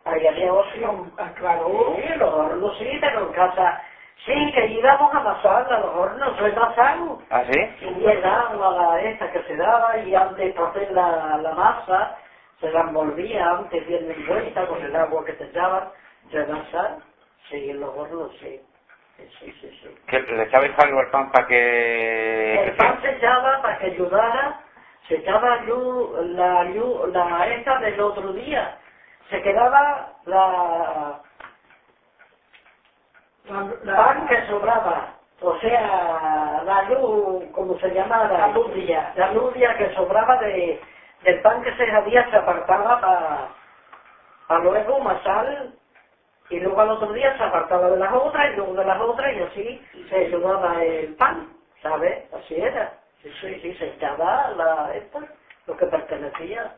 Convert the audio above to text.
Ahí había negocio, claro, sí, los hornos sí, pero en casa sí, que íbamos a amasar a los hornos, lo amasamos. ¿Ah, sí? Y el agua esta que se daba y antes para hacer la masa, se la envolvía antes bien envuelta con el agua que se echaba, de amasar, sí, en los hornos sí. Sí. ¿Que le echabais algo al pan para que...? El pan se echaba para que ayudara, se echaba la esta del otro día, se quedaba la pan que sobraba, o sea, la luz, como se llama, la lubia que sobraba del pan que se había, se apartaba para luego amasar, y luego al otro día se apartaba de las otras, y luego de las otras, y así se ayudaba el pan, ¿sabes? Así era. Sí, se echaba lo que pertenecía.